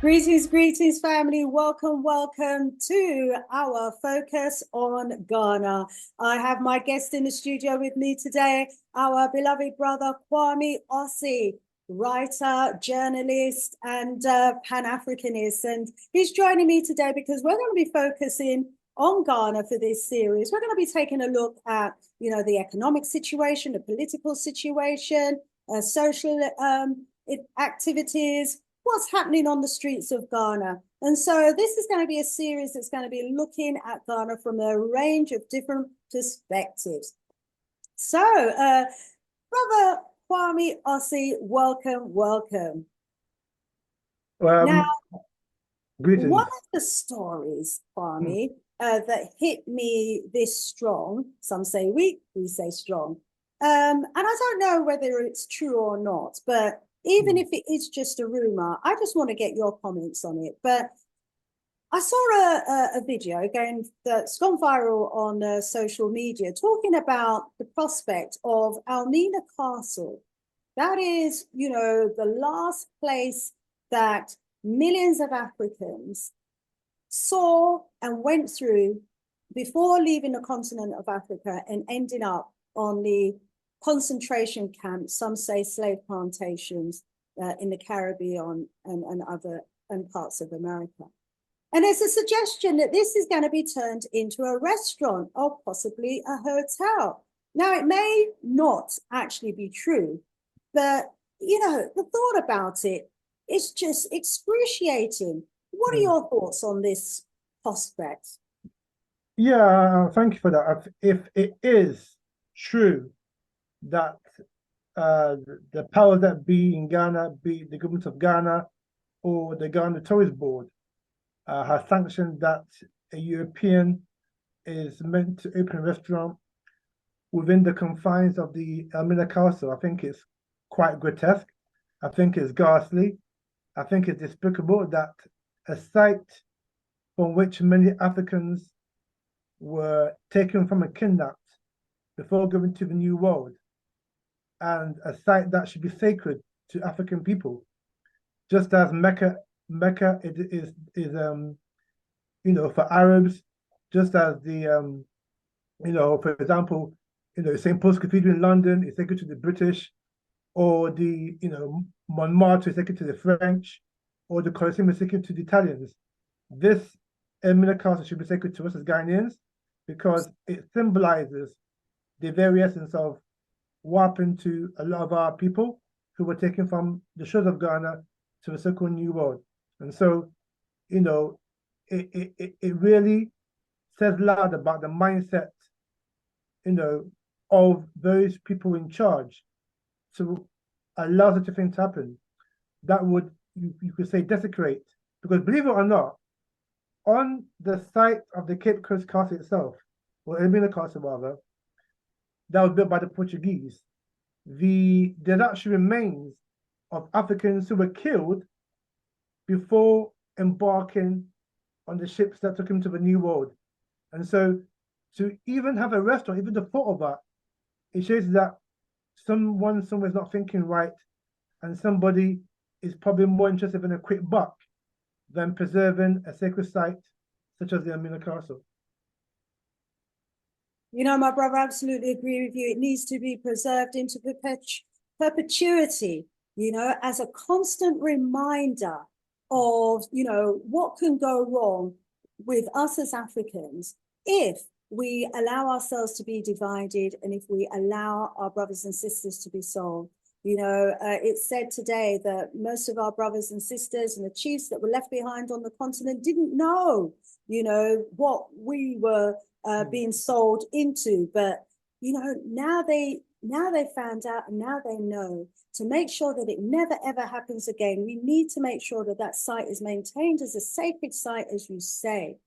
Greetings, family. Welcome to our focus on Ghana. I have my guest in the studio with me today, our beloved brother Kwame Ossie, writer, journalist, and Pan-Africanist. And he's joining me today because we're going to be focusing on Ghana for this series. We're going to be taking a look at, the economic situation, the political situation, social activities, what's happening on the streets of Ghana. And so this is going to be a series that's going to be looking at Ghana from a range of different perspectives. So, Brother Kwame Ossie, welcome. Now, greetings. one of the stories, Kwame, that hit me this strong, some say weak, we say strong, and I don't know whether it's true or not, but even if it is just a rumor, I just want to get your comments on it. But I saw a video that's gone viral on social media talking about the prospect of Elmina Castle. That is, the last place that millions of Africans saw and went through before leaving the continent of Africa and ending up on the concentration camps, some say slave plantations in the Caribbean and other parts of America. And there's a suggestion that this is going to be turned into a restaurant or possibly a hotel. Now, it may not actually be true, but, the thought about it is just excruciating. What are your thoughts on this prospect? Yeah, thank you for that. If it is true that the powers that be in Ghana, be the government of Ghana or the Ghana Tourist Board, has sanctioned that a European is meant to open a restaurant within the confines of the Elmina Castle. I think it's quite grotesque. I think it's ghastly. I think it's despicable that a site from which many Africans were taken from and kidnapped before going to the New World, and a site that should be sacred to African people, just as Mecca is for Arabs, just as the for example, St. Paul's Cathedral in London is sacred to the British, or the Montmartre is sacred to the French, or the Colosseum is sacred to the Italians. This Elmina Castle should be sacred to us as Ghanaians because it symbolizes the very essence of what happened to a lot of our people who were taken from the shores of Ghana to the so-called New World. And so, it really says loud about the mindset, of those people in charge to allow such a thing to happen. That would, you could say, desecrate, because believe it or not, on the site of the Cape Coast Castle itself, or Elmina Castle rather, that was built by the Portuguese, there's actually remains of Africans who were killed before embarking on the ships that took him to the New World. And so to even have a restaurant, even the thought of that, it shows that someone somewhere is not thinking right, and somebody is probably more interested in a quick buck than preserving a sacred site such as the Elmina Castle. My brother, absolutely agree with you. It needs to be preserved into perpetuity, as a constant reminder of, what can go wrong with us as Africans if we allow ourselves to be divided and if we allow our brothers and sisters to be sold. It's said today that most of our brothers and sisters and the chiefs that were left behind on the continent didn't know, what we were being sold into. But, now they found out, and now they know. To make sure that it never, ever happens again, we need to make sure that that site is maintained as a sacred site, as you say,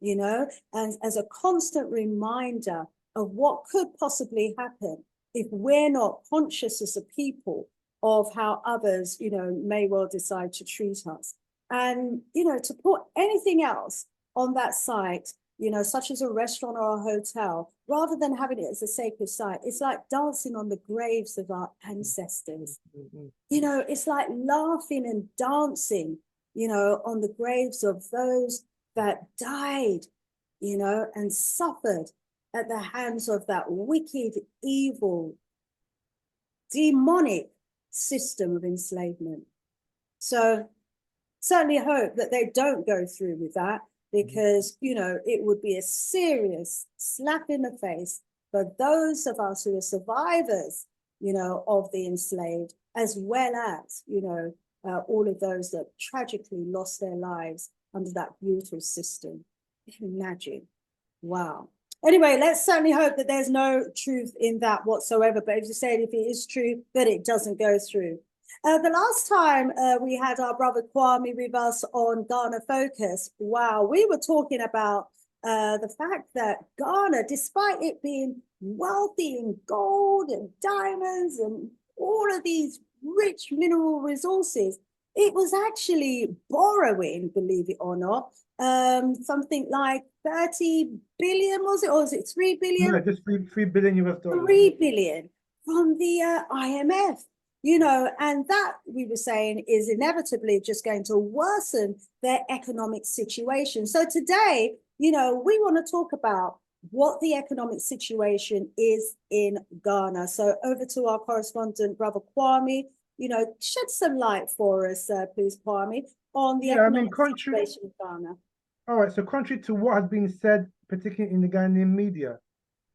and as a constant reminder of what could possibly happen if we're not conscious as a people of how others, may well decide to treat us. And, to put anything else on that site, such as a restaurant or a hotel, rather than having it as a sacred site, it's like dancing on the graves of our ancestors. It's like laughing and dancing on the graves of those that died, and suffered at the hands of that wicked, evil, demonic system of enslavement. So certainly hope that they don't go through with that, because, it would be a serious slap in the face for those of us who are survivors, of the enslaved, as well as, all of those that tragically lost their lives under that brutal system. Imagine. Wow. Anyway, let's certainly hope that there's no truth in that whatsoever. But as you said, if it is true, that it doesn't go through. The last time we had our brother Kwame with us on Ghana Focus, wow, we were talking about the fact that Ghana, despite it being wealthy in gold and diamonds and all of these rich mineral resources, it was actually borrowing, believe it or not, something like 30 billion, was it? Or was it 3 billion? No, just 3 billion US dollars. 3 billion from the IMF, and that, we were saying, is inevitably just going to worsen their economic situation. So today, we want to talk about what the economic situation is in Ghana. So over to our correspondent, brother Kwame, shed some light for us, please, Kwame, on the economic situation in Ghana. All right, so contrary to what has been said, particularly in the Ghanaian media,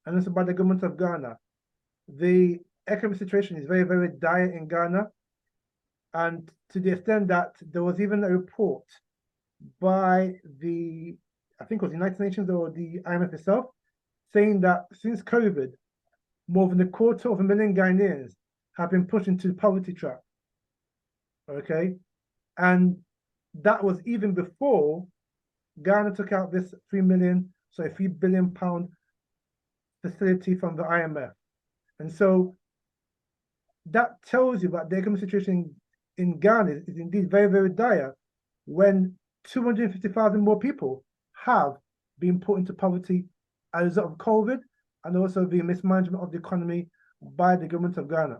and also by the government of Ghana, the economic situation is very, very dire in Ghana. And to the extent that there was even a report by I think it was the United Nations or the IMF itself, saying that since COVID, more than 250,000 Ghanaians have been pushed into the poverty trap. Okay. And that was even before Ghana took out this £3 billion facility from the IMF. And so that tells you that the economic situation in Ghana is indeed very, very dire, when 250,000 more people have been put into poverty as a result of COVID, and also the mismanagement of the economy by the government of Ghana.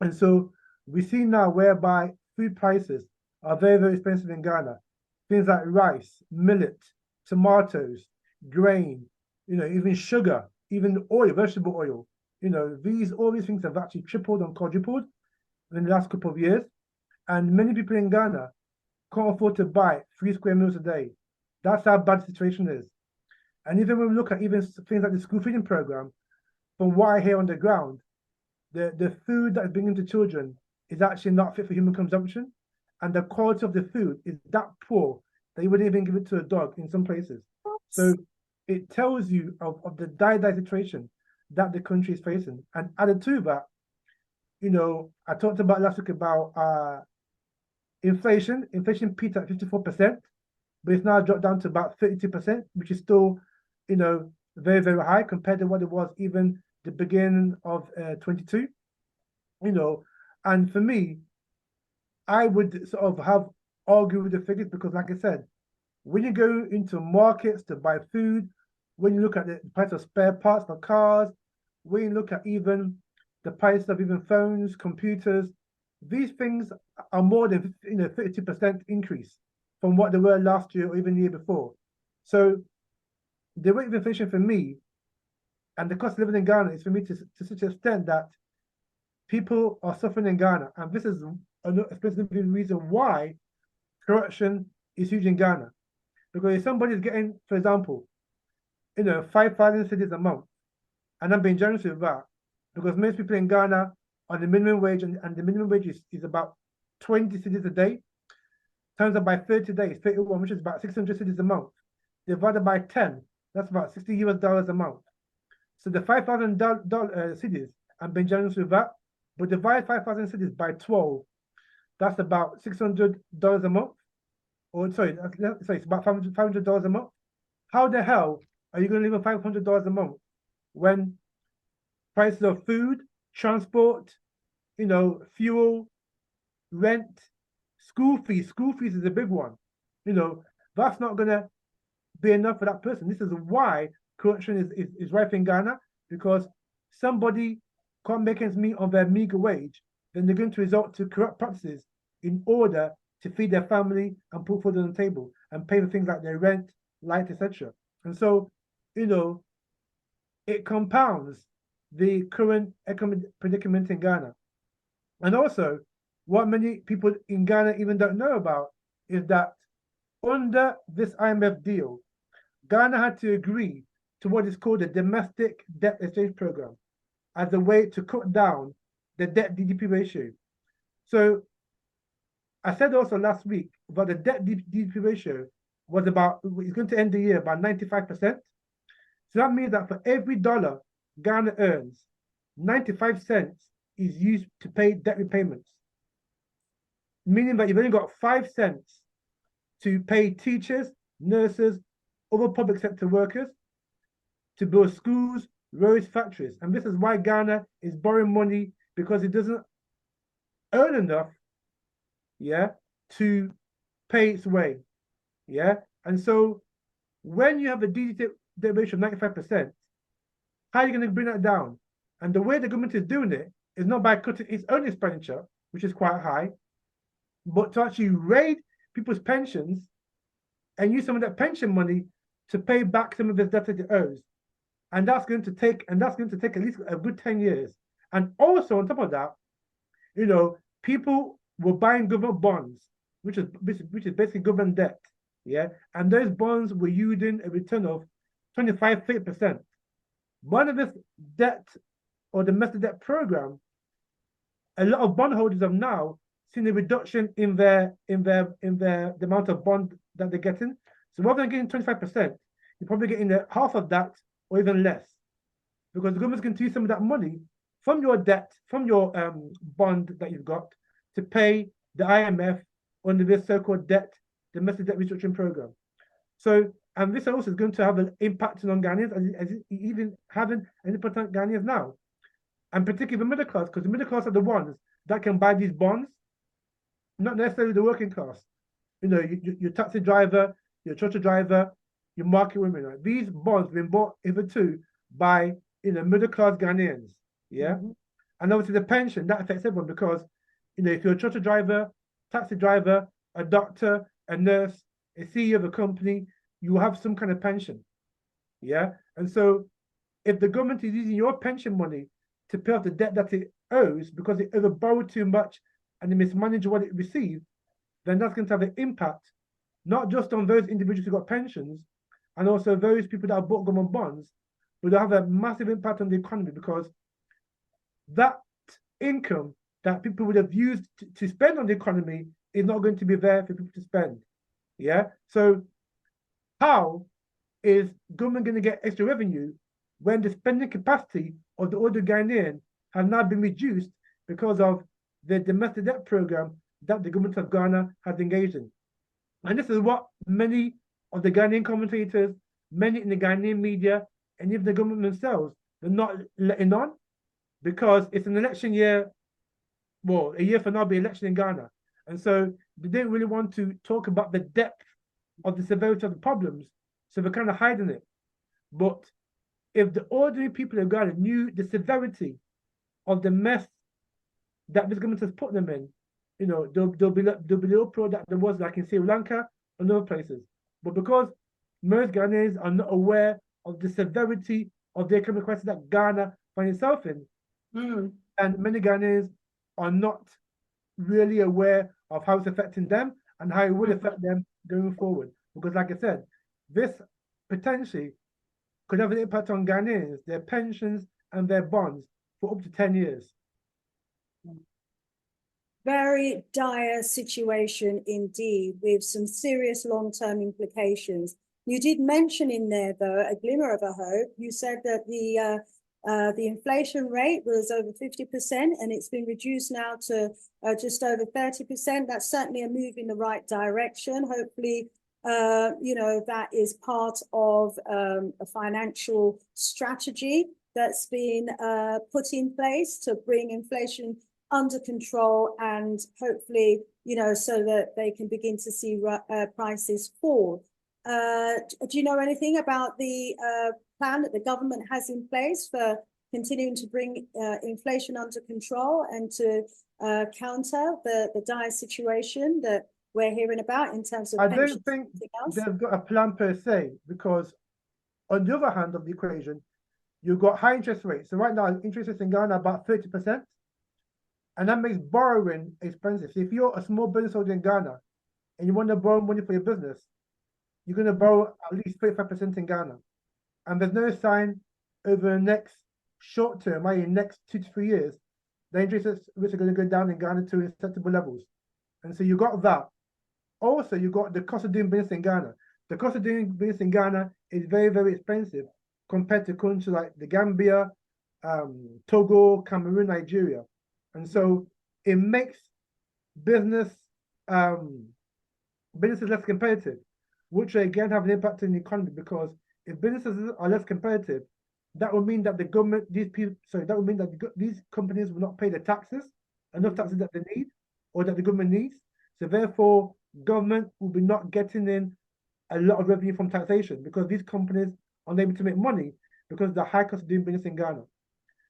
And so we see now whereby food prices are very, very expensive in Ghana. Things like rice, millet, tomatoes, grain, even sugar, even oil, vegetable oil. All these things have actually tripled and quadrupled in the last couple of years. And many people in Ghana can't afford to buy 3 square meals a day. That's how bad the situation is. And even when we look at even things like the school feeding program, from what I hear on the ground, the food that is being given to children is actually not fit for human consumption. And the quality of the food is that poor that you wouldn't even give it to a dog in some places. So it tells you of the dire situation that the country is facing. And added to that, I talked about last week about inflation. Inflation peaked at 54%, but it's now dropped down to about 32%, which is still, very, very high compared to what it was even the beginning of 22. And for me, I would sort of have argued with the figures, because like I said, when you go into markets to buy food, when you look at the price of spare parts for cars, when you look at even the price of even phones, computers, these things are more than 32% increase from what they were last year or even the year before. So the rate of inflation for me and the cost of living in Ghana is for me to such an extent that people are suffering in Ghana. And this is a specific reason why corruption is huge in Ghana. Because if somebody is getting, for example, 5,000 cities a month, and I'm being generous with that, because most people in Ghana on the minimum wage, and the minimum wage is about 20 cities a day, times up by 30 days, 31, which is about 600 cities a month, divided by 10, that's about $60 a month. So the 5,000 cities, I'm being generous with that, but divide 5,000 cities by 12, that's about $600 a month. Or sorry, it's about $500 a month. How the hell are you going to live on $500 a month when prices of food, transport, fuel, rent, school fees is a big one. That's not going to be enough for that person. This is why corruption is rife in Ghana, because somebody can't make ends meet on their meager wage, then they're going to resort to corrupt practices in order to feed their family and put food on the table and pay for things like their rent, light, etc. And so, you know, it compounds the current economic predicament in Ghana. And also, what many people in Ghana even don't know about is that under this IMF deal, Ghana had to agree to what is called the domestic debt exchange program as a way to cut down the debt GDP ratio. So I said also last week about the debt GDP ratio was about, it's going to end the year about 95%. So that means that for every dollar Ghana earns, 95 cents is used to pay debt repayments. Meaning that you've only got 5 cents to pay teachers, nurses, other public sector workers, to build schools, roads, factories. And this is why Ghana is borrowing money, because it doesn't earn enough, to pay its way. And so when you have a GDP ratio of 95%, how are you going to bring that down? And the way the government is doing it is not by cutting its own expenditure, which is quite high, but to actually raid people's pensions and use some of that pension money to pay back some of the debt that it owes. And that's going to take at least a good 10 years. And also on top of that, you know, people were buying government bonds, which is basically government debt. And those bonds were yielding a return of 25-30%. One of this debt or domestic debt program, a lot of bondholders have now seen a reduction in the amount of bond that they're getting. So rather than getting 25%, you're probably getting half of that or even less, because the government's going to use some of that money from your debt, from your bond that you've got, to pay the IMF under this so-called domestic debt restructuring program. So, and this also is going to have an impact on Ghanaians, as even having an impact on Ghanaians now, and particularly the middle class, because the middle class are the ones that can buy these bonds, not necessarily the working class. You know, your taxi driver, your church driver, your market women. Right? These bonds have been bought hitherto by middle class Ghanaians. And obviously the pension that affects everyone, because if you're a church driver, taxi driver, a doctor, a nurse, a CEO of a company, you will have some kind of pension. And so if the government is using your pension money to pay off the debt that it owes because it overborrowed too much and it mismanaged what it received, then that's going to have an impact, not just on those individuals who got pensions and also those people that have bought government bonds, but they'll have a massive impact on the economy, because that income that people would have used to spend on the economy is not going to be there for people to spend. So how is government going to get extra revenue when the spending capacity of the ordinary Ghanaian has now been reduced because of the domestic debt program that the government of Ghana has engaged in? And this is what many of the Ghanaian commentators, many in the Ghanaian media, and even the government themselves, they're not letting on, because it's an election year. Well, a year from now will be election in Ghana. And so they didn't really want to talk about the depth of the severity of the problems, so they're kind of hiding it. But if the ordinary people of Ghana knew the severity of the mess that this government has put them in, there'll be little pro that there was, like in Sri Lanka and other places. But because most Ghanaians are not aware of the severity of the economic crisis that Ghana finds itself in, and many Ghanaians are not really aware of how it's affecting them and how it will affect them going forward. Because like I said, this potentially could have an impact on Ghanaians, their pensions and their bonds for up to 10 years. Very dire situation indeed, with some serious long-term implications. You did mention in there, though, a glimmer of a hope. You said that the inflation rate was over 50%, and it's been reduced now to just over 30%. That's certainly a move in the right direction. Hopefully, that is part of a financial strategy that's been put in place to bring inflation under control, and hopefully, so that they can begin to see prices fall. Do you know anything about the plan that the government has in place for continuing to bring inflation under control and to counter the dire situation that we're hearing about in terms of I pensions don't think and everything else. they've got a plan per se, because on the other hand of the equation, you've got high interest rates. So right now, interest rates in Ghana are about 30%, and that makes borrowing expensive. So if you're a small business owner in Ghana and you want to borrow money for your business, you're going to borrow at least 35% in Ghana. And there's no sign over the next short term, i.e. next 2 to 3 years, the interest rates are going to go down in Ghana to acceptable levels. And so you got that. Also, you got the cost of doing business in Ghana. The cost of doing business in Ghana is very, very expensive compared to countries like the Gambia, Togo, Cameroon, Nigeria. And so it makes business businesses less competitive, which again have an impact on the economy, because if businesses are less competitive, that will mean that the government, that will mean that these companies will not pay the taxes, enough taxes that they need or that the government needs. So therefore, government will be not getting in a lot of revenue from taxation, because these companies are unable to make money because of the high cost of doing business in Ghana.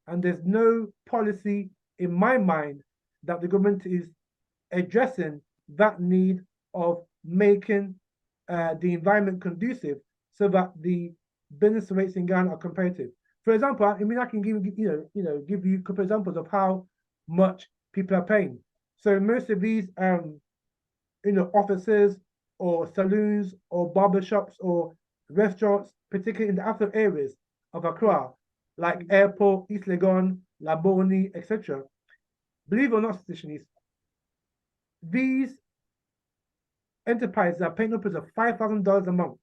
And there's no policy in my mind that the government is addressing that need of making the environment conducive so that the business rates in Ghana are competitive. For example, I mean, I can give give you a couple examples of how much people are paying. So most of these offices or saloons or barbershops or restaurants, particularly in the affluent areas of Accra, like Airport, East Legon, Laboni, etc. Believe it or not, Stationies, these enterprises are paying upwards of $5,000 a month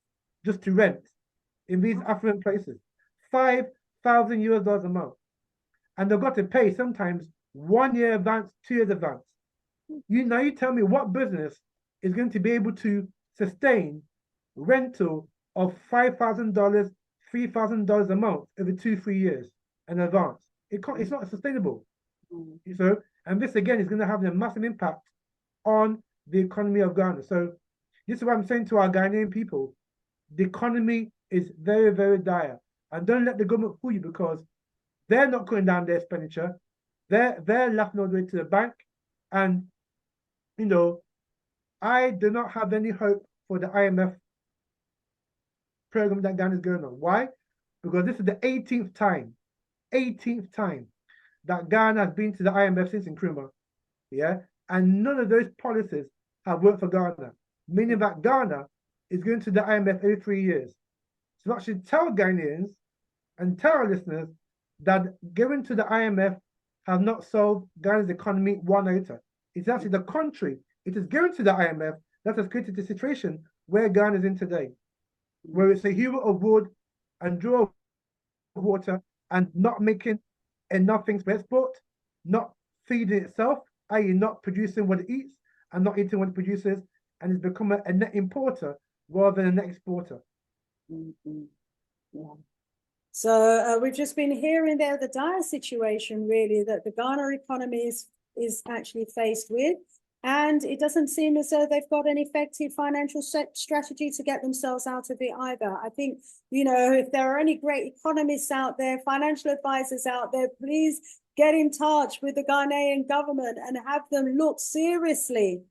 just to rent in these affluent places. $5,000 a month. And they've got to pay sometimes 1 year advance, 2 years advance. You tell me what business is going to be able to sustain rental of $5,000, $3,000 a month over 2-3 years in advance. It's not sustainable. So, and this again is going to have a massive impact on the economy of Ghana. So this is what I'm saying to our Ghanaian people. The economy is very, very dire. And don't let the government fool you, because they're not cutting down their expenditure. They're laughing all the way to the bank. And, I do not have any hope for the IMF program that Ghana is going on. Why? Because this is the 18th time that Ghana has been to the IMF since Nkrumah. Yeah. And none of those policies have worked for Ghana, meaning that Ghana is going to the IMF every 3 years. So I should tell Ghanaians and tell our listeners that going to the IMF has not solved Ghana's economy one iota. It's actually the contrary. It is going to the IMF that has created the situation where Ghana is in today, where it's a hero of wood and draw of water and not making enough things for export, not feeding itself, i.e. not producing what it eats and not eating what it produces, and it's become a net importer rather than a net exporter. Yeah. So we've just been hearing there the dire situation really that the Ghana economy is actually faced with. And it doesn't seem as though they've got an effective financial strategy to get themselves out of it either. I think, if there are any great economists out there, financial advisors out there, please get in touch with the Ghanaian government and have them look seriously,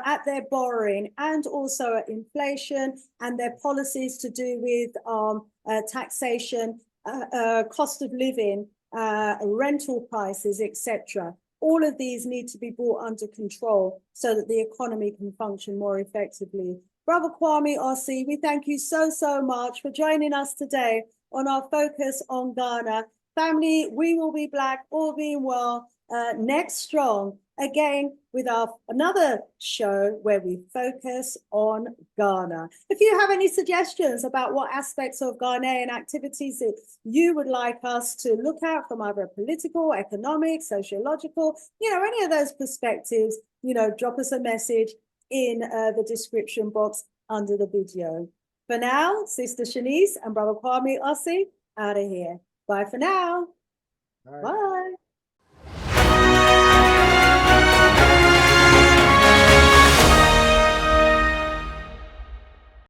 at their borrowing and also at inflation and their policies to do with taxation, cost of living, rental prices, etc. All of these need to be brought under control so that the economy can function more effectively. Brother Kwame Osei, we thank you so, so much for joining us today on our focus on Ghana. Family, we will be black, all being well, next strong, again with another show where we focus on Ghana. If you have any suggestions about what aspects of Ghanaian activities that you would like us to look at from either political, economic, sociological, any of those perspectives, drop us a message in the description box under the video. For now, Sister Shanice and Brother Kwame Osei out of here. Bye for now. Bye. Bye.